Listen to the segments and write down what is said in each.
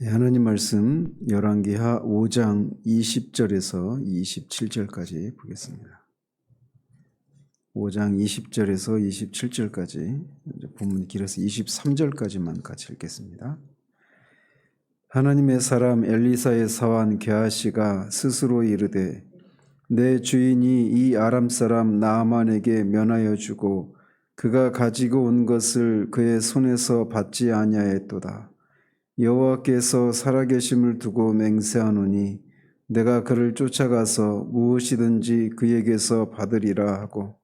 하나님 말씀 열왕기하 5장 20절에서 27절까지 보겠습니다. 5장 20절에서 27절까지, 본문이 길어서 23절까지만 같이 읽겠습니다. 하나님의 사람 엘리사의 사환 게하시가 스스로 이르되 내 주인이 이 아람 사람 나아만에게 면하여 주고 그가 가지고 온 것을 그의 손에서 받지 아니하였도다. 여호와께서 살아계심을 두고 맹세하노니 내가 그를 쫓아가서 무엇이든지 그에게서 받으리라 하고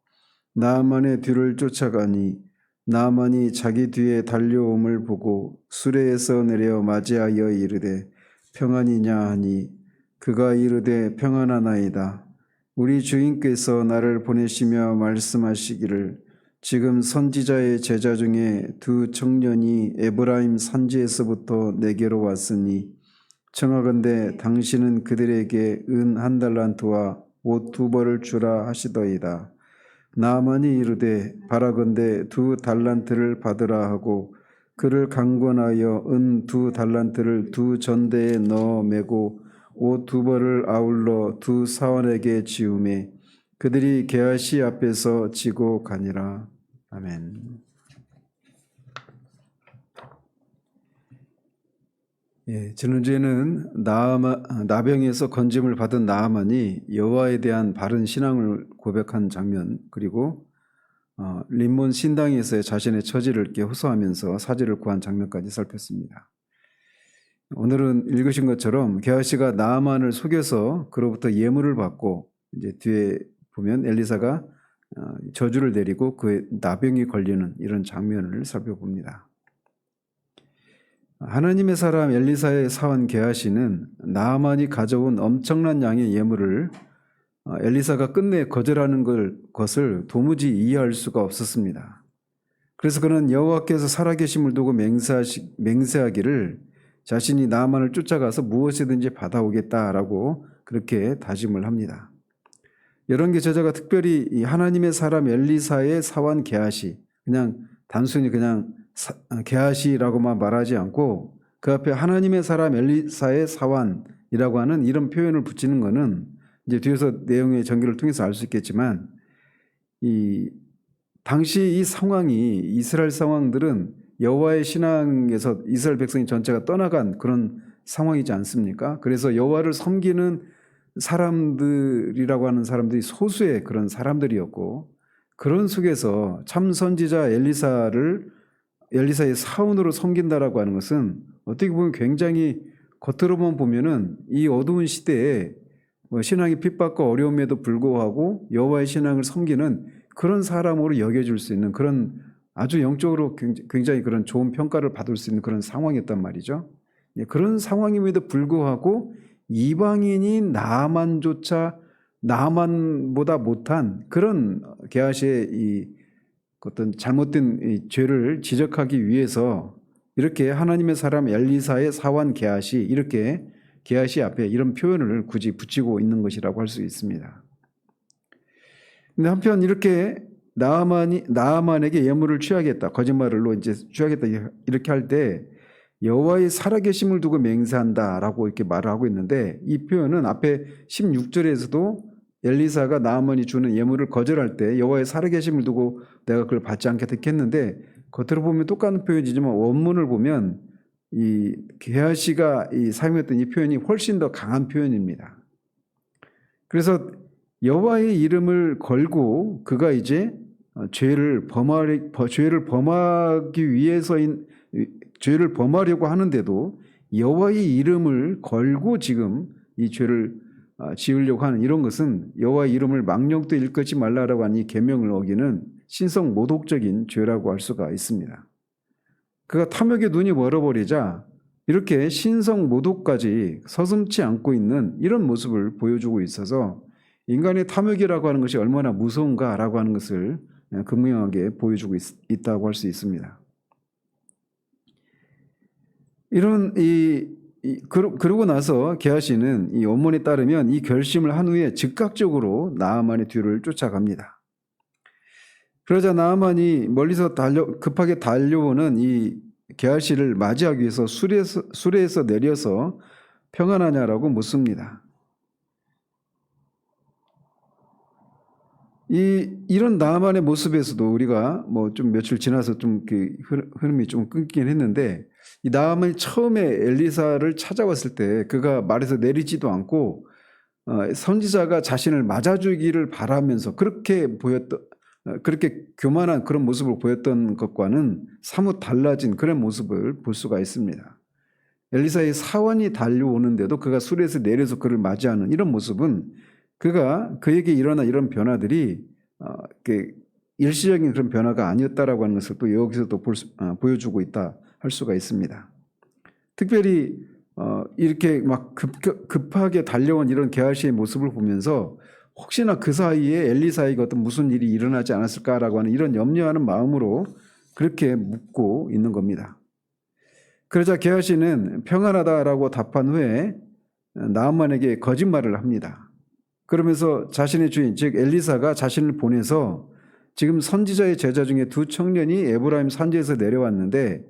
나아만의 뒤를 쫓아가니 나아만이 자기 뒤에 달려옴을 보고 수레에서 내려 맞이하여 이르되 평안이냐 하니 그가 이르되 평안하나이다. 우리 주인께서 나를 보내시며 말씀하시기를 지금 선지자의 제자 중에 두 청년이 에브라임 산지에서부터 내게로 왔으니 청하건대 당신은 그들에게 은 1달란트와 옷 2벌을 주라 하시더이다. 나아만이 이르되 바라건대 2달란트를 받으라 하고 그를 강권하여 은 2달란트를 두 전대에 넣어 매고 옷 2벌을 아울러 두 사환에게 지우매 그들이 게하시 앞에서 지고 가니라. 아멘. 지난주에는 나병에서 건짐을 받은 나아만이 여호와에 대한 바른 신앙을 고백한 장면, 그리고 림몬 신당에서의 자신의 처지를 이렇게 호소하면서 사지를 구한 장면까지 살폈습니다. 오늘은 읽으신 것처럼 게하시가 나아만을 속여서 그로부터 예물을 받고 이제 뒤에 보면 엘리사가 저주를 내리고 그의 나병이 걸리는 이런 장면을 살펴봅니다. 하나님의 사람 엘리사의 사환 게하시는 나아만이 가져온 엄청난 양의 예물을 엘리사가 끝내 거절하는 것을 도무지 이해할 수가 없었습니다. 그래서 그는 여호와께서 살아계심을 두고 맹세하기를 자신이 나아만을 쫓아가서 무엇이든지 받아오겠다라고 그렇게 다짐을 합니다. 열왕기 저자가 특별히 이 하나님의 사람 엘리사의 사환 게하시, 그냥 단순히 그냥 게하시라고만 말하지 않고 그 앞에 하나님의 사람 엘리사의 사환이라고 하는 이런 표현을 붙이는 것은 이제 뒤에서 내용의 전개를 통해서 알 수 있겠지만, 당시 이 상황이, 이스라엘 상황들은 여호와의 신앙에서 이스라엘 백성이 전체가 떠나간 그런 상황이지 않습니까? 그래서 여호와를 섬기는 사람들이라고 하는 사람들이 소수의 그런 사람들이었고, 그런 속에서 참 선지자 엘리사의 사원으로 섬긴다라고 하는 것은 어떻게 보면 굉장히 겉으로만 보면은 이 어두운 시대에 신앙이 핍박과 어려움에도 불구하고 여호와의 신앙을 섬기는 그런 사람으로 여겨질 수 있는 그런 아주 영적으로 굉장히 그런 좋은 평가를 받을 수 있는 그런 상황이었단 말이죠. 그런 상황임에도 불구하고 이방인이 나아만보다 못한 그런 게하시의 이 어떤 잘못된 이 죄를 지적하기 위해서 이렇게 하나님의 사람 엘리사의 사환 게하시, 이렇게 게하시 앞에 이런 표현을 굳이 붙이고 있는 것이라고 할 수 있습니다. 근데 한편 이렇게 나아만에게 예물을 취하겠다, 거짓말로 이제 취하겠다 이렇게 할 때 여호와의 살아계심을 두고 맹세한다라고 이렇게 말을 하고 있는데, 이 표현은 앞에 16절에서도 엘리사가 나아만이 주는 예물을 거절할 때 여호와의 살아계심을 두고 내가 그걸 받지 않겠다 했는데, 겉으로 보면 똑같은 표현이지만 원문을 보면 이 게하시가 사용했던 이 표현이 훨씬 더 강한 표현입니다. 그래서 여호와의 이름을 걸고 그가 이제 죄를 범하려고 하는데도 여호와의 이름을 걸고 지금 이 죄를 지으려고 하는 이런 것은 여호와의 이름을 망령도 일컫지 말라라고 하는 이 계명을 어기는 신성 모독적인 죄라고 할 수가 있습니다. 그가 탐욕에 눈이 멀어버리자 이렇게 신성 모독까지 서슴지 않고 있는 이런 모습을 보여주고 있어서 인간의 탐욕이라고 하는 것이 얼마나 무서운가라고 하는 것을 극명하게 보여주고 있다고 할 수 있습니다. 그러고 나서 게하시는 이 원문에 따르면 이 결심을 한 후에 즉각적으로 나아만의 뒤를 쫓아갑니다. 그러자 나아만이 멀리서 급하게 달려오는 이 게하시를 맞이하기 위해서 수레에서 내려서 평안하냐라고 묻습니다. 이런 나아만의 모습에서도 우리가 뭐 좀 며칠 지나서 좀 그 흐름이 좀 끊기긴 했는데, 이 나아만이 처음에 엘리사를 찾아왔을 때 그가 말에서 내리지도 않고 선지자가 자신을 맞아주기를 바라면서 그렇게 그렇게 교만한 그런 모습을 보였던 것과는 사뭇 달라진 그런 모습을 볼 수가 있습니다. 엘리사의 사원이 달려오는데도 그가 수레에서 내려서 그를 맞이하는 이런 모습은 그에게 일어난 이런 변화들이 일시적인 그런 변화가 아니었다라고 하는 것을 또 여기서도 보여주고 있다 할 수가 있습니다. 특별히 이렇게 막 급하게 달려온 이런 게하시의 모습을 보면서 혹시나 그 사이에 엘리사에게 어떤 무슨 일이 일어나지 않았을까라고 하는 이런 염려하는 마음으로 그렇게 묻고 있는 겁니다. 그러자 게하시는 평안하다라고 답한 후에 나아만에게 거짓말을 합니다. 그러면서 자신의 주인 즉 엘리사가 자신을 보내서 지금 선지자의 제자 중에 두 청년이 에브라임 산지에서 내려왔는데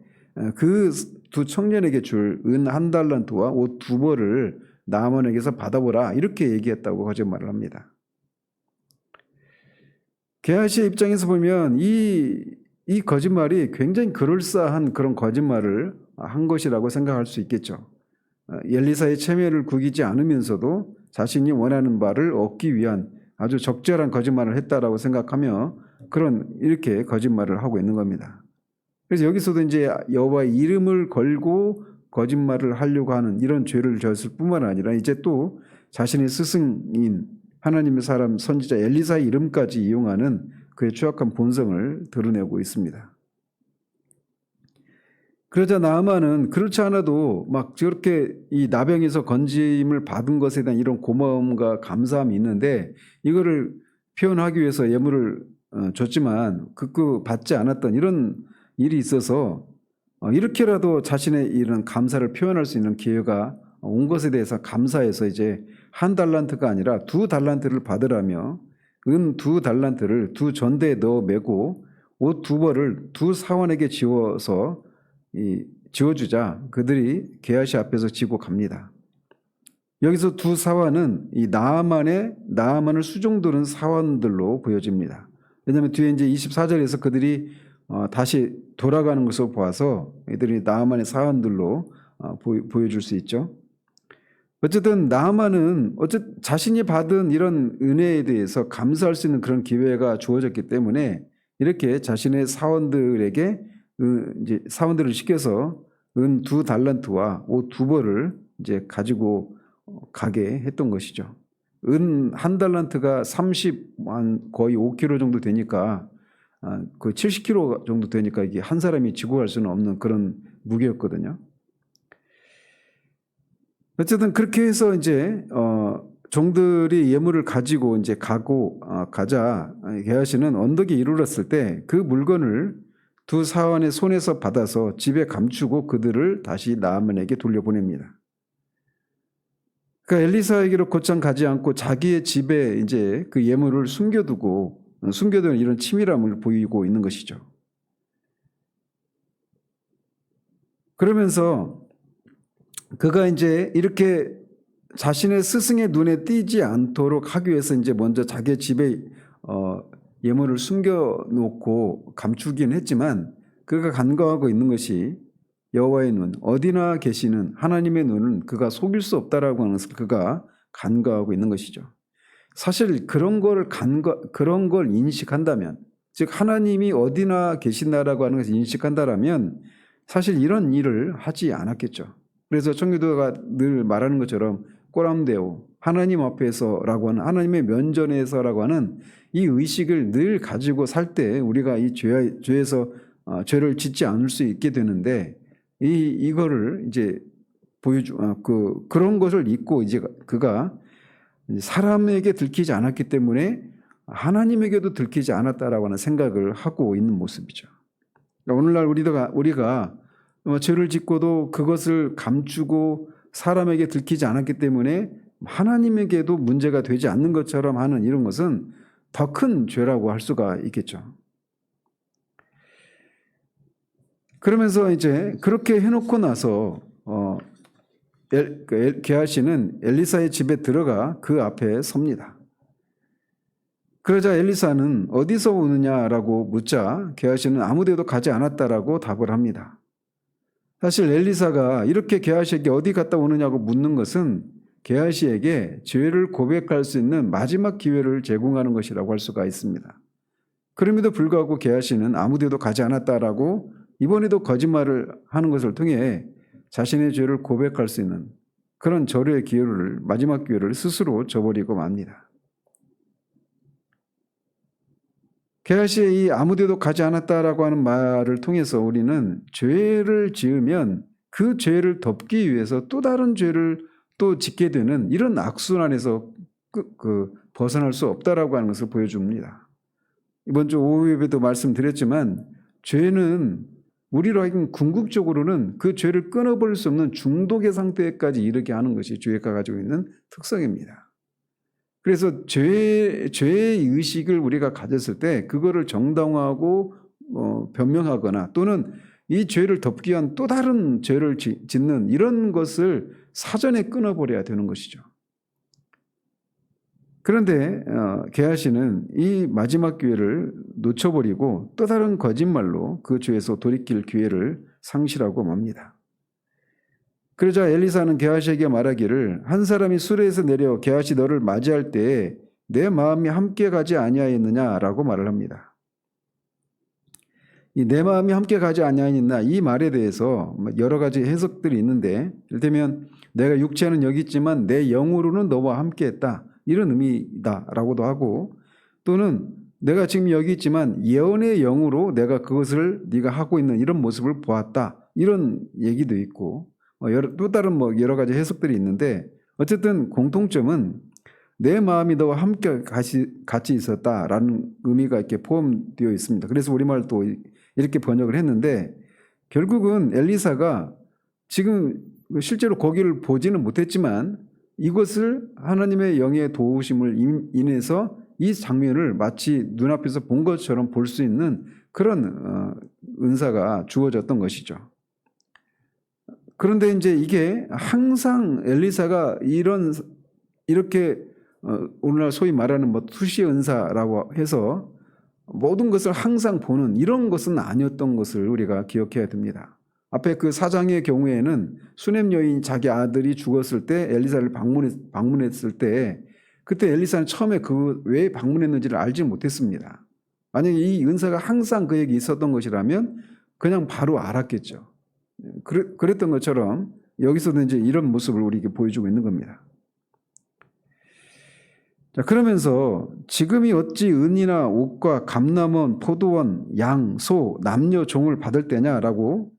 그 두 청년에게 줄 은 1달란트와 옷 2벌을 나아만에게서 받아보라 이렇게 얘기했다고 거짓말을 합니다. 게하시의 입장에서 보면 이 거짓말이 굉장히 그럴싸한 그런 거짓말을 한 것이라고 생각할 수 있겠죠. 엘리사의 체면을 구기지 않으면서도 자신이 원하는 바를 얻기 위한 아주 적절한 거짓말을 했다라고 생각하며 이렇게 거짓말을 하고 있는 겁니다. 그래서 여기서도 이제 여호와의 이름을 걸고 거짓말을 하려고 하는 이런 죄를 지었을 뿐만 아니라 이제 또 자신의 스승인 하나님의 사람 선지자 엘리사의 이름까지 이용하는 그의 추악한 본성을 드러내고 있습니다. 그러자 나아만은 그렇지 않아도 막 저렇게 이 나병에서 건짐을 받은 것에 대한 이런 고마움과 감사함이 있는데 이거를 표현하기 위해서 예물을 줬지만 받지 않았던 이런 일이 있어서 이렇게라도 자신의 이런 감사를 표현할 수 있는 기회가 온 것에 대해서 감사해서 이제 1달란트가 아니라 2달란트를 받으라며 은 2달란트를 2전대에 넣어 메고 옷 2벌을 2사원에게 지워주자 그들이 게하시 앞에서 지고 갑니다. 여기서 2사원은 이 나아만을 수종드는 사원들로 보여집니다. 왜냐하면 뒤에 이제 24절에서 그들이 다시 돌아가는 것을 보아서 이들이 나아만의 사원들로 보여줄 수 있죠. 어쨌든 나아만은 자신이 받은 이런 은혜에 대해서 감사할 수 있는 그런 기회가 주어졌기 때문에 이렇게 자신의 사원들에게 이제 사원들을 시켜서 은 2달란트와 옷 2벌을 이제 가지고 가게 했던 것이죠. 은 1달란트가 거의 5kg 정도 되니까 거의 70kg 정도 되니까 이게 한 사람이 지고 갈 수는 없는 그런 무게였거든요. 어쨌든 그렇게 해서 이제 종들이 예물을 가지고 이제 가자 게하시는 언덕에 이르렀을 때 그 물건을 2사원의 손에서 받아서 집에 감추고 그들을 다시 나아만에게 돌려보냅니다. 그러니까 엘리사에게로 곧장 가지 않고 자기의 집에 이제 그 예물을 숨겨두는 이런 치밀함을 보이고 있는 것이죠. 그러면서 그가 이제 이렇게 자신의 스승의 눈에 띄지 않도록 하기 위해서 이제 먼저 자기의 집에 예물을 숨겨놓고 감추긴 했지만 그가 간과하고 있는 것이 여호와의 눈, 어디나 계시는 하나님의 눈은 그가 속일 수 없다라고 하는 것을 그가 간과하고 있는 것이죠. 사실 그런 걸 인식한다면, 즉 하나님이 어디나 계신다라고 하는 것을 인식한다라면 사실 이런 일을 하지 않았겠죠. 그래서 청교도가 늘 말하는 것처럼 꼬람데오, 하나님 앞에서라고 하는 하나님의 면전에서라고 하는 이 의식을 늘 가지고 살 때 우리가 이 죄에서 죄를 짓지 않을 수 있게 되는데 이거를 이제 그런 것을 잊고 이제 그가 사람에게 들키지 않았기 때문에 하나님에게도 들키지 않았다라고 하는 생각을 하고 있는 모습이죠. 그러니까 오늘날 우리가 죄를 짓고도 그것을 감추고 사람에게 들키지 않았기 때문에 하나님에게도 문제가 되지 않는 것처럼 하는 이런 것은 더 큰 죄라고 할 수가 있겠죠. 그러면서 이제 그렇게 해놓고 나서 게하시는 엘리사의 집에 들어가 그 앞에 섭니다. 그러자 엘리사는 어디서 오느냐라고 묻자 게하시는 아무데도 가지 않았다라고 답을 합니다. 사실 엘리사가 이렇게 게하시에게 어디 갔다 오느냐고 묻는 것은 게하시에게 죄를 고백할 수 있는 마지막 기회를 제공하는 것이라고 할 수가 있습니다. 그럼에도 불구하고 게하시는 아무데도 가지 않았다라고 이번에도 거짓말을 하는 것을 통해 자신의 죄를 고백할 수 있는 그런 절호의 기회를, 마지막 기회를 스스로 저버리고 맙니다. 게하시의 이 아무데도 가지 않았다라고 하는 말을 통해서 우리는 죄를 지으면 그 죄를 덮기 위해서 또 다른 죄를 또 짓게 되는 이런 악순환에서 벗어날 수 없다라고 하는 것을 보여줍니다. 이번 주 오후 예배도 말씀드렸지만 죄는 우리로 하여금 궁극적으로는 그 죄를 끊어버릴 수 없는 중독의 상태까지 이르게 하는 것이 죄가 가지고 있는 특성입니다. 그래서 죄의 의식을 우리가 가졌을 때 그거를 정당화하고 변명하거나 또는 이 죄를 덮기 위한 또 다른 죄를 짓는 이런 것을 사전에 끊어버려야 되는 것이죠. 그런데 게하시는 이 마지막 기회를 놓쳐버리고 또 다른 거짓말로 그 죄에서 돌이킬 기회를 상실하고 맙니다. 그러자 엘리사는 게하시에게 말하기를 한 사람이 수레에서 내려 게하시 너를 맞이할 때에 내 마음이 함께 가지 아니하였느냐라고 말을 합니다. 이 내 마음이 함께 가지 아니하였나 이 말에 대해서 여러 가지 해석들이 있는데 이를테면 내가 육체는 여기 있지만 내 영으로는 너와 함께 했다 이런 의미다라고도 하고 또는 내가 지금 여기 있지만 예언의 영으로 내가 그것을 네가 하고 있는 이런 모습을 보았다 이런 얘기도 있고 또 다른 여러 가지 해석들이 있는데 어쨌든 공통점은 내 마음이 너와 함께 같이 있었다라는 의미가 이렇게 포함되어 있습니다. 그래서 우리말 또 이렇게 번역을 했는데 결국은 엘리사가 지금 실제로 거기를 보지는 못했지만 이것을 하나님의 영의 도우심을 인해서 이 장면을 마치 눈앞에서 본 것처럼 볼 수 있는 그런 은사가 주어졌던 것이죠. 그런데 이제 이게 항상 엘리사가 이렇게 오늘날 소위 말하는 투시 은사라고 해서 모든 것을 항상 보는 이런 것은 아니었던 것을 우리가 기억해야 됩니다. 앞에 그 사장의 경우에는 수넴 여인 자기 아들이 죽었을 때 엘리사를 방문했을 때 그때 엘리사는 처음에 그 왜 방문했는지를 알지 못했습니다. 만약에 이 은사가 항상 그에게 있었던 것이라면 그냥 바로 알았겠죠. 그랬던 것처럼 여기서도 이제 이런 모습을 우리에게 보여주고 있는 겁니다. 자, 그러면서 지금이 어찌 은이나 옷과 감남원, 포도원, 양, 소, 남녀 종을 받을 때냐라고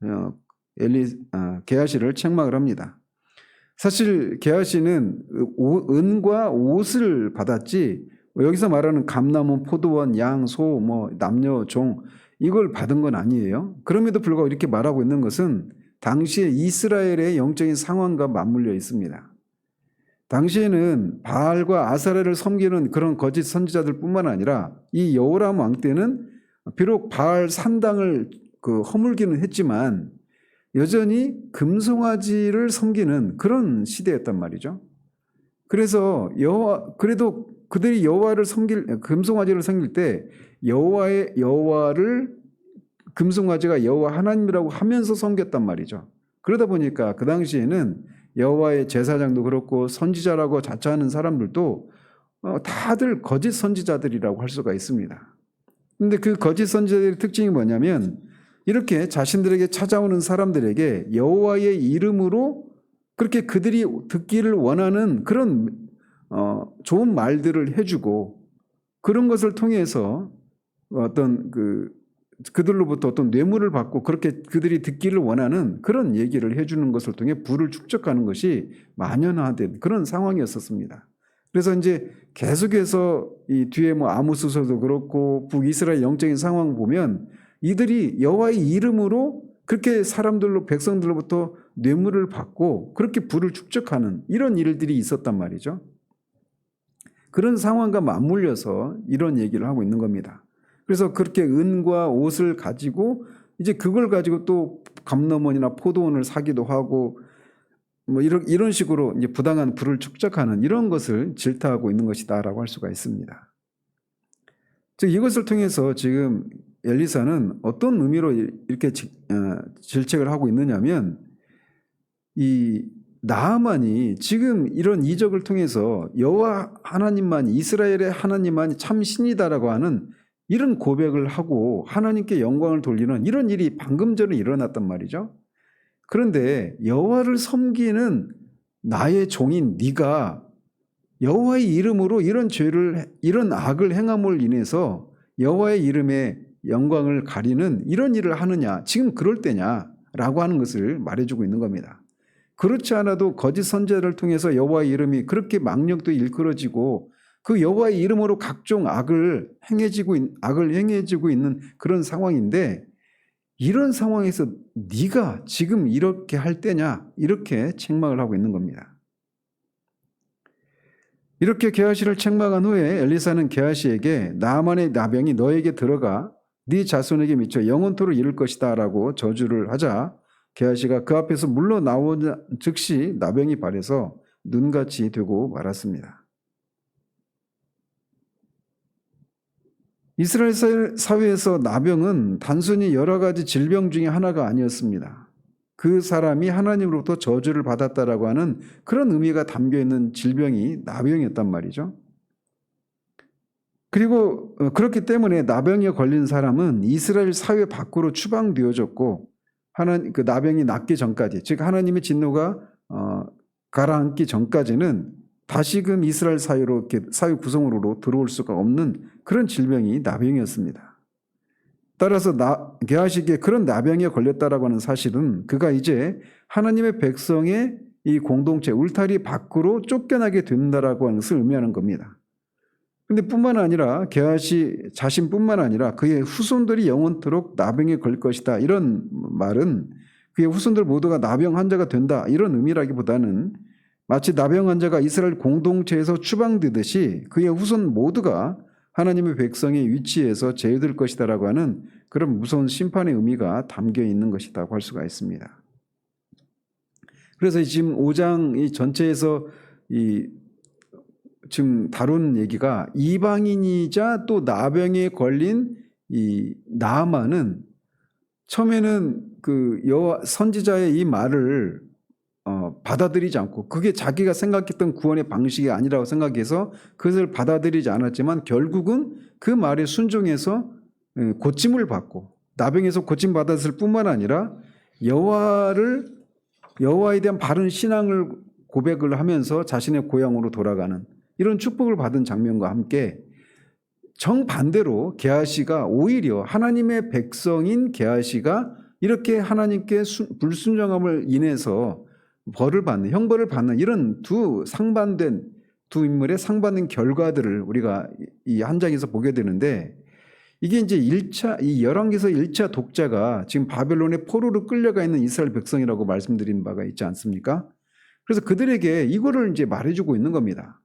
게하시를 책망을 합니다. 사실 게하시는 은과 옷을 받았지 여기서 말하는 감남원, 포도원, 양, 소, 남녀 종 이걸 받은 건 아니에요. 그럼에도 불구하고 이렇게 말하고 있는 것은 당시에 이스라엘의 영적인 상황과 맞물려 있습니다. 당시에는 바알과 아사레를 섬기는 그런 거짓 선지자들 뿐만 아니라 이 여호람 왕 때는 비록 바알 산당을 허물기는 했지만 여전히 금송아지를 섬기는 그런 시대였단 말이죠. 그래서 그래도 그들이 여호와를 금송아지를 섬길 때 여호와를 금송아지가 여호와 하나님이라고 하면서 섬겼단 말이죠. 그러다 보니까 그 당시에는 여호와의 제사장도 그렇고 선지자라고 자처하는 사람들도 다들 거짓 선지자들이라고 할 수가 있습니다. 그런데 그 거짓 선지자들의 특징이 뭐냐면 이렇게 자신들에게 찾아오는 사람들에게 여호와의 이름으로 그렇게 그들이 듣기를 원하는 그런 좋은 말들을 해주고 그런 것을 통해서 어떤 그들로부터 어떤 뇌물을 받고 그렇게 그들이 듣기를 원하는 그런 얘기를 해주는 것을 통해 부를 축적하는 것이 만연화된 그런 상황이었었습니다. 그래서 이제 계속해서 이 뒤에 아모스서도 그렇고 북이스라엘 영적인 상황을 보면 이들이 여호와의 이름으로 그렇게 백성들로부터 뇌물을 받고 그렇게 부를 축적하는 이런 일들이 있었단 말이죠. 그런 상황과 맞물려서 이런 얘기를 하고 있는 겁니다. 그래서 그렇게 은과 옷을 가지고 이제 그걸 가지고 또 감람원이나 포도원을 사기도 하고 뭐 이런 식으로 이제 부당한 부를 축적하는 이런 것을 질타하고 있는 것이다라고 할 수가 있습니다. 즉 이것을 통해서 지금 엘리사는 어떤 의미로 이렇게 질책을 하고 있느냐면 이 나아만이 지금 이런 이적을 통해서 여호와 하나님만이 이스라엘의 하나님만이 참 신이다라고 하는 이런 고백을 하고 하나님께 영광을 돌리는 이런 일이 방금 전에 일어났단 말이죠. 그런데 여호와를 섬기는 나의 종인 네가 여호와의 이름으로 이런 악을 행함으로 인해서 여호와의 이름에 영광을 가리는 이런 일을 하느냐, 지금 그럴 때냐라고 하는 것을 말해주고 있는 겁니다. 그렇지 않아도 거짓 선지자를 통해서 여호와의 이름이 그렇게 망령도 일컬어지고 그 여호와의 이름으로 각종 악을 행해지고 있는 그런 상황인데 이런 상황에서 네가 지금 이렇게 할 때냐 이렇게 책망을 하고 있는 겁니다. 이렇게 게하시를 책망한 후에 엘리사는 게하시에게 나아만의 나병이 너에게 들어가 네 자손에게 미쳐 영원토록 이를 것이다 라고 저주를 하자 게하시가 그 앞에서 물러나오자 즉시 나병이 발해서 눈같이 되고 말았습니다. 이스라엘 사회에서 나병은 단순히 여러 가지 질병 중에 하나가 아니었습니다. 그 사람이 하나님으로부터 저주를 받았다라고 하는 그런 의미가 담겨있는 질병이 나병이었단 말이죠. 그리고 그렇기 때문에 나병에 걸린 사람은 이스라엘 사회 밖으로 추방되어졌고 그 나병이 낫기 전까지, 즉 하나님의 진노가 가라앉기 전까지는 다시금 이스라엘 사회로 이렇게 사회 구성으로 들어올 수가 없는 그런 질병이 나병이었습니다. 따라서 게하시에게 그런 나병에 걸렸다라고 하는 사실은 그가 이제 하나님의 백성의 이 공동체 울타리 밖으로 쫓겨나게 된다라고 하는 것을 의미하는 겁니다. 그런데 뿐만 아니라 게하시 자신뿐만 아니라 그의 후손들이 영원토록 나병에 걸릴 것이다. 이런 말은 그의 후손들 모두가 나병 환자가 된다. 이런 의미라기보다는 마치 나병 환자가 이스라엘 공동체에서 추방되듯이 그의 후손 모두가 하나님의 백성의 위치에서 제외될 것이다라고 하는 그런 무서운 심판의 의미가 담겨 있는 것이라고 할 수가 있습니다. 그래서 지금 5장 이 전체에서 지금 다룬 얘기가 이방인이자 또 나병에 걸린 이 나아만은 처음에는 그 여호와 선지자의 이 말을 받아들이지 않고 그게 자기가 생각했던 구원의 방식이 아니라고 생각해서 그것을 받아들이지 않았지만 결국은 그 말에 순종해서 고침을 받고 나병에서 고침받았을 뿐만 아니라 여호와에 대한 바른 신앙을 고백을 하면서 자신의 고향으로 돌아가는 이런 축복을 받은 장면과 함께 정반대로 게하시가 오히려 하나님의 백성인 게하시가 이렇게 하나님께 불순종함을 인해서 형벌을 받는 이런 두 인물의 상반된 결과들을 우리가 이 한 장에서 보게 되는데 이게 이제 이 열왕기서 1차 독자가 지금 바벨론의 포로로 끌려가 있는 이스라엘 백성이라고 말씀드린 바가 있지 않습니까? 그래서 그들에게 이거를 이제 말해주고 있는 겁니다.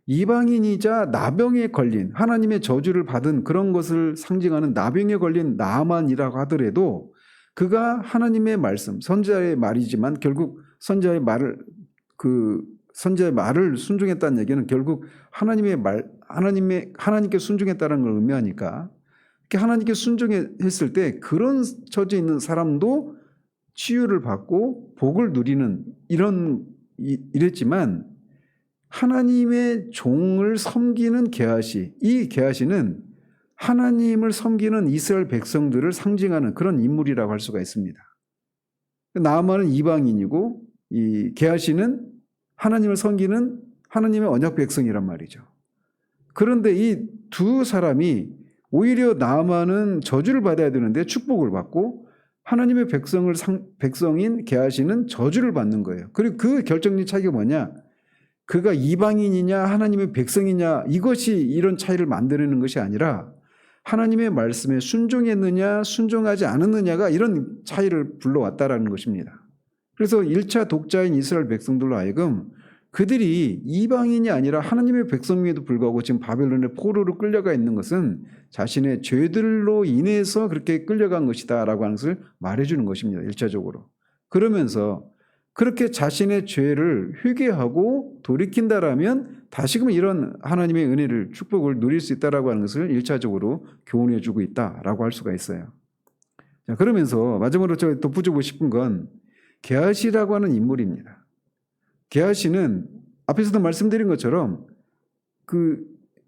이방인이자 나병에 걸린 하나님의 저주를 받은 그런 것을 상징하는 나병에 걸린 나아만이라고 하더라도 그가 하나님의 말씀, 선지자의 말이지만 결국 선지자의 말을 순종했다는 얘기는 결국 하나님께 순종했다는 걸 의미하니까 이렇게 하나님께 순종했을 때 그런 처지에 있는 사람도 치유를 받고 복을 누리는 이랬지만 하나님의 종을 섬기는 게하시, 이 게하시는 하나님을 섬기는 이스라엘 백성들을 상징하는 그런 인물이라고 할 수가 있습니다. 나아만은 이방인이고 이 게하시는 하나님을 섬기는 하나님의 언약 백성이란 말이죠. 그런데 이 두 사람이 오히려 나아만은 저주를 받아야 되는데 축복을 받고 하나님의 백성인 게하시는 저주를 받는 거예요. 그리고 그 결정적인 차이가 뭐냐? 그가 이방인이냐 하나님의 백성이냐 이것이 이런 차이를 만들어내는 것이 아니라 하나님의 말씀에 순종했느냐 순종하지 않았느냐가 이런 차이를 불러왔다라는 것입니다. 그래서 1차 독자인 이스라엘 백성들로 하여금 그들이 이방인이 아니라 하나님의 백성임에도 불구하고 지금 바벨론의 포로로 끌려가 있는 것은 자신의 죄들로 인해서 그렇게 끌려간 것이다라고 하는 것을 말해주는 것입니다. 1차적으로. 그러면서 그렇게 자신의 죄를 회개하고 돌이킨다라면 다시금 이런 하나님의 은혜를 축복을 누릴 수 있다라고 하는 것을 1차적으로 교훈해 주고 있다라고 할 수가 있어요. 자, 그러면서 마지막으로 제가 덧붙이고 싶은 건 게하시라고 하는 인물입니다. 게하시는 앞에서도 말씀드린 것처럼 그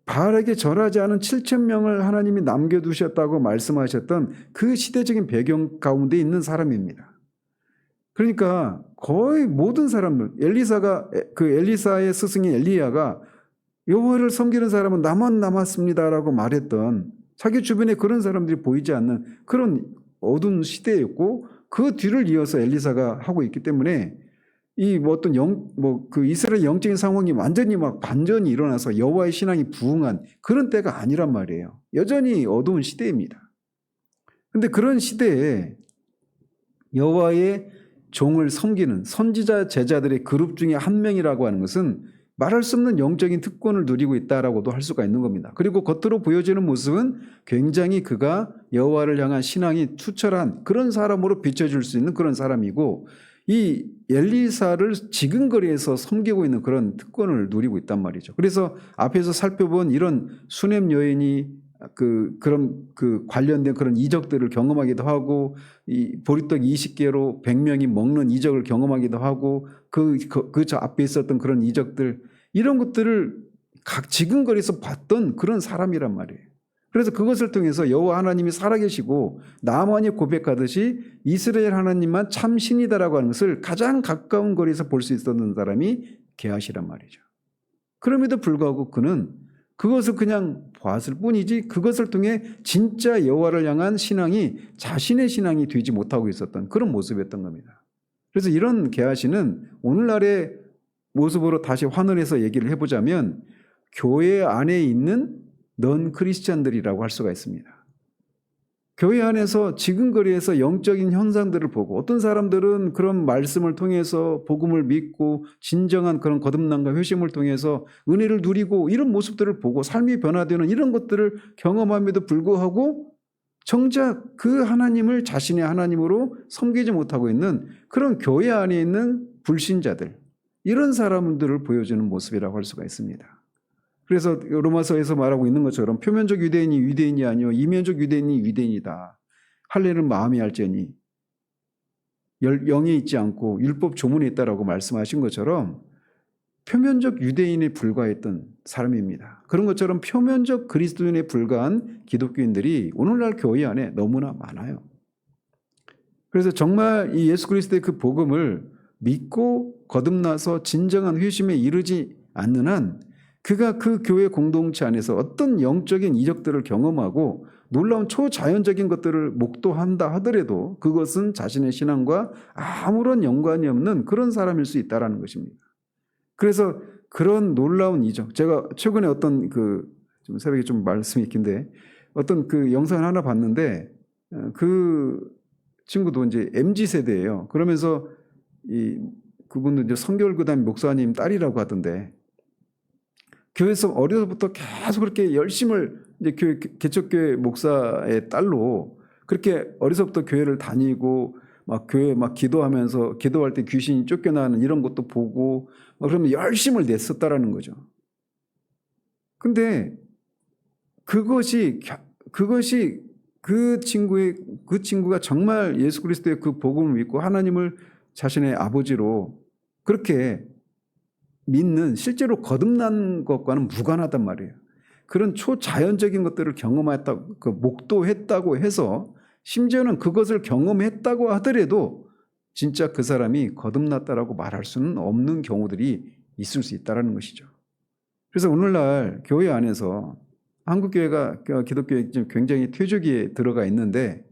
바알에게 절하지 않은 7,000명을 하나님이 남겨두셨다고 말씀하셨던 그 시대적인 배경 가운데 있는 사람입니다. 그러니까 거의 모든 사람들, 엘리사의 스승인 엘리야가 여호와를 섬기는 사람은 나만 남았습니다라고 말했던 자기 주변에 그런 사람들이 보이지 않는 그런 어두운 시대였고 그 뒤를 이어서 엘리사가 하고 있기 때문에 이 어떤 그 이스라엘 영적인 상황이 완전히 막 반전이 일어나서 여호와의 신앙이 부흥한 그런 때가 아니란 말이에요. 여전히 어두운 시대입니다. 그런데 그런 시대에 여호와의 종을 섬기는 선지자 제자들의 그룹 중에 한 명이라고 하는 것은 말할 수 없는 영적인 특권을 누리고 있다라고도 할 수가 있는 겁니다. 그리고 겉으로 보여지는 모습은 굉장히 그가 여호와를 향한 신앙이 투철한 그런 사람으로 비춰줄 수 있는 그런 사람이고 이 엘리사를 지근거리에서 섬기고 있는 그런 특권을 누리고 있단 말이죠. 그래서 앞에서 살펴본 이런 수넴 여인이 그런 관련된 그런 이적들을 경험하기도 하고 이 보리떡 20개로 100명이 먹는 이적을 경험하기도 하고 저 앞에 있었던 그런 이적들 이런 것들을 각 지근거리에서 봤던 그런 사람이란 말이에요. 그래서 그것을 통해서 여호와 하나님이 살아계시고 나만이 고백하듯이 이스라엘 하나님만 참 신이다라고 하는 것을 가장 가까운 거리에서 볼 수 있었던 사람이 게하시란 말이죠. 그럼에도 불구하고 그는 그것을 그냥 봤을 뿐이지 그것을 통해 진짜 여호와를 향한 신앙이 자신의 신앙이 되지 못하고 있었던 그런 모습이었던 겁니다. 그래서 이런 게하시는 오늘날의 모습으로 다시 환원해서 얘기를 해보자면 교회 안에 있는 넌 크리스찬들이라고 할 수가 있습니다. 교회 안에서 지근거리에서 영적인 현상들을 보고 어떤 사람들은 그런 말씀을 통해서 복음을 믿고 진정한 그런 거듭남과 회심을 통해서 은혜를 누리고 이런 모습들을 보고 삶이 변화되는 이런 것들을 경험함에도 불구하고 정작 그 하나님을 자신의 하나님으로 섬기지 못하고 있는 그런 교회 안에 있는 불신자들 이런 사람들을 보여주는 모습이라고 할 수가 있습니다. 그래서 로마서에서 말하고 있는 것처럼 표면적 유대인이 유대인이 아니요 이면적 유대인이 유대인이다. 할례는 마음이 할지니 영에 있지 않고 율법 조문에 있다라고 말씀하신 것처럼 표면적 유대인에 불과했던 사람입니다. 그런 것처럼 표면적 그리스도인에 불과한 기독교인들이 오늘날 교회 안에 너무나 많아요. 그래서 정말 이 예수 그리스도의 그 복음을 믿고 거듭나서 진정한 회심에 이르지 않는 한 그가 그 교회 공동체 안에서 어떤 영적인 이적들을 경험하고 놀라운 초자연적인 것들을 목도한다 하더라도 그것은 자신의 신앙과 아무런 연관이 없는 그런 사람일 수 있다는 것입니다. 그래서 그런 놀라운 이적, 제가 최근에 어떤 좀 새벽에 좀 말씀이 긴데 어떤 영상을 하나 봤는데 그 친구도 이제 MZ 세대예요. 그러면서 그분도 이제 성결교단 목사님 딸이라고 하던데 교회에서 어려서부터 계속 그렇게 열심을 이제 개척교회 목사의 딸로 그렇게 어려서부터 교회를 다니고 막 교회 막 기도하면서 기도할 때 귀신이 쫓겨나는 이런 것도 보고 막 그러면 열심을 냈었다라는 거죠. 근데 그것이 그 친구가 정말 예수 그리스도의 그 복음을 믿고 하나님을 자신의 아버지로 그렇게 믿는 실제로 거듭난 것과는 무관하단 말이에요. 그런 초자연적인 것들을 경험했다고 목도했다고 해서 심지어는 그것을 경험했다고 하더라도 진짜 그 사람이 거듭났다라고 말할 수는 없는 경우들이 있을 수 있다는 것이죠. 그래서 오늘날 교회 안에서 한국교회가 기독교에 굉장히 퇴조기에 들어가 있는데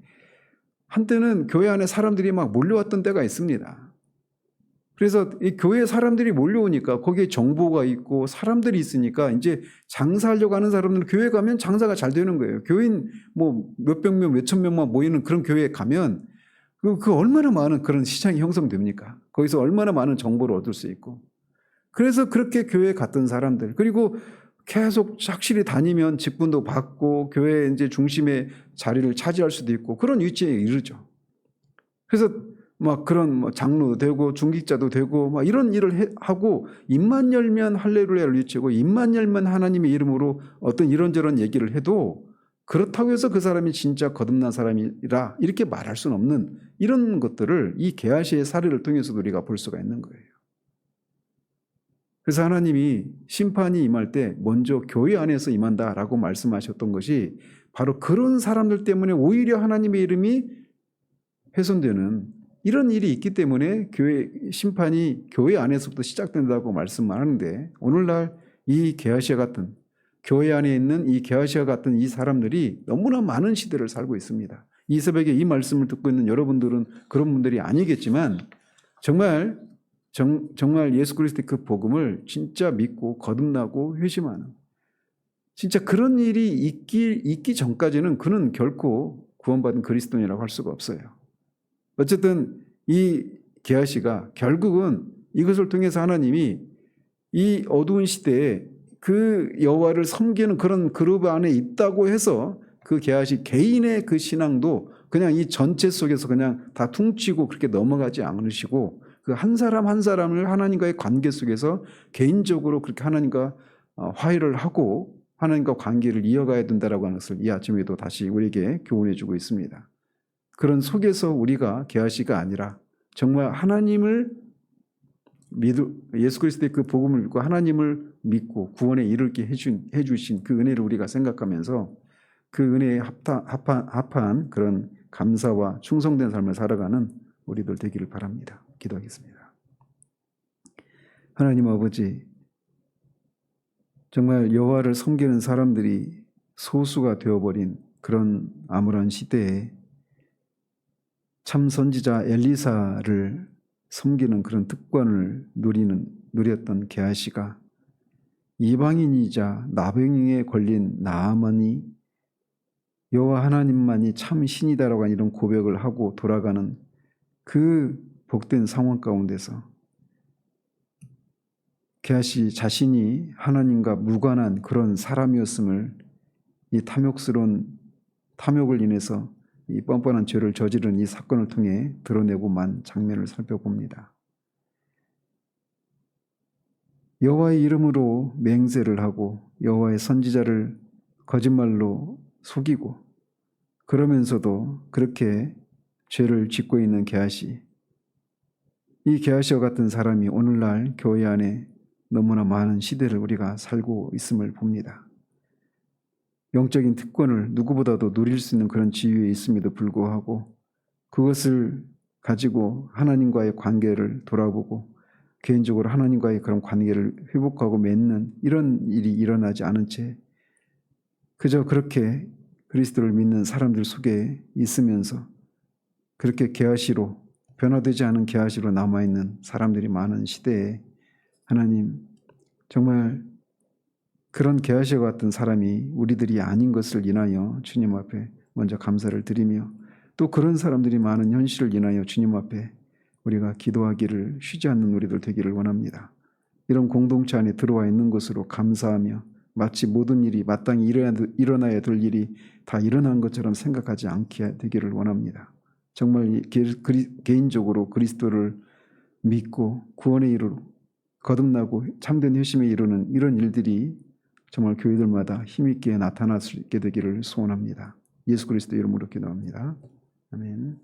한때는 교회 안에 사람들이 막 몰려왔던 때가 있습니다. 그래서 이 교회 사람들이 몰려오니까 거기에 정보가 있고 사람들이 있으니까 이제 장사하려고 하는 사람들은 교회 가면 장사가 잘 되는 거예요. 교인 뭐 몇백 명, 몇천 명만 모이는 그런 교회에 가면 그 얼마나 많은 그런 시장이 형성됩니까? 거기서 얼마나 많은 정보를 얻을 수 있고. 그래서 그렇게 교회에 갔던 사람들, 그리고 계속 확실히 다니면 직분도 받고 교회 이제 중심의 자리를 차지할 수도 있고 그런 위치에 이르죠. 그래서 막 그런 뭐 장로도 되고 중직자도 되고 막 이런 일을 하고 입만 열면 할렐루야를 외치고 입만 열면 하나님의 이름으로 어떤 이런저런 얘기를 해도 그렇다고 해서 그 사람이 진짜 거듭난 사람이라 이렇게 말할 수는 없는 이런 것들을 이 게하시의 사례를 통해서도 우리가 볼 수가 있는 거예요. 그래서 하나님이 심판이 임할 때 먼저 교회 안에서 임한다라고 말씀하셨던 것이 바로 그런 사람들 때문에 오히려 하나님의 이름이 훼손되는 이런 일이 있기 때문에 교회 심판이 교회 안에서부터 시작된다고 말씀하는데, 오늘날 이 게하시아 같은 교회 안에 있는 이 게하시아 같은 이 사람들이 너무나 많은 시대를 살고 있습니다. 이 새벽에 이 말씀을 듣고 있는 여러분들은 그런 분들이 아니겠지만 정말 예수 그리스도의 그 복음을 진짜 믿고 거듭나고 회심하는, 진짜 그런 일이 있기 전까지는 그는 결코 구원받은 그리스도인이라고 할 수가 없어요. 어쨌든 이 게하시가 결국은 이것을 통해서 하나님이 이 어두운 시대에 그 여호와를 섬기는 그런 그룹 안에 있다고 해서 그 게하시 개인의 그 신앙도 그냥 이 전체 속에서 그냥 다 퉁치고 그렇게 넘어가지 않으시고 그 한 사람 한 사람을 하나님과의 관계 속에서 개인적으로 그렇게 하나님과 화해를 하고 하나님과 관계를 이어가야 된다라고 하는 것을 이 아침에도 다시 우리에게 교훈해 주고 있습니다. 그런 속에서 우리가 게하시가 아니라 정말 하나님을 예수 그리스도의 그 복음을 믿고 하나님을 믿고 구원에 이르게 해주신 그 은혜를 우리가 생각하면서 그 은혜에 합한 그런 감사와 충성된 삶을 살아가는 우리들 되기를 바랍니다. 기도하겠습니다. 하나님 아버지, 정말 여호와를 섬기는 사람들이 소수가 되어버린 그런 암울한 시대에 참 선지자 엘리사를 섬기는 그런 특권을 누렸던 게하시가 이방인이자 나병에 걸린 나아만이 여호와 하나님만이 참 신이다라고 하는 이런 고백을 하고 돌아가는 그 복된 상황 가운데서 게하시 자신이 하나님과 무관한 그런 사람이었음을 이 탐욕스러운 탐욕을 인해서 이 뻔뻔한 죄를 저지른 이 사건을 통해 드러내고만 장면을 살펴봅니다. 여호와의 이름으로 맹세를 하고 여호와의 선지자를 거짓말로 속이고 그러면서도 그렇게 죄를 짓고 있는 게하시, 이 게하시와 같은 사람이 오늘날 교회 안에 너무나 많은 시대를 우리가 살고 있음을 봅니다. 영적인 특권을 누구보다도 누릴 수 있는 그런 지위에 있음에도 불구하고 그것을 가지고 하나님과의 관계를 돌아보고 개인적으로 하나님과의 그런 관계를 회복하고 맺는 이런 일이 일어나지 않은 채 그저 그렇게 그리스도를 믿는 사람들 속에 있으면서 그렇게 게하시로, 변화되지 않은 게하시로 남아있는 사람들이 많은 시대에 하나님, 정말 그런 게하시와 같은 사람이 우리들이 아닌 것을 인하여 주님 앞에 먼저 감사를 드리며 또 그런 사람들이 많은 현실을 인하여 주님 앞에 우리가 기도하기를 쉬지 않는 우리들 되기를 원합니다. 이런 공동체 안에 들어와 있는 것으로 감사하며 마치 모든 일이 마땅히 일어나야 될 일이 다 일어난 것처럼 생각하지 않게 되기를 원합니다. 정말 개인적으로 그리스도를 믿고 구원에 이르고 거듭나고 참된 회심에 이르는 이런 일들이 정말 교회들마다 힘있게 나타날 수 있게 되기를 소원합니다. 예수 그리스도 이름으로 기도합니다. 아멘.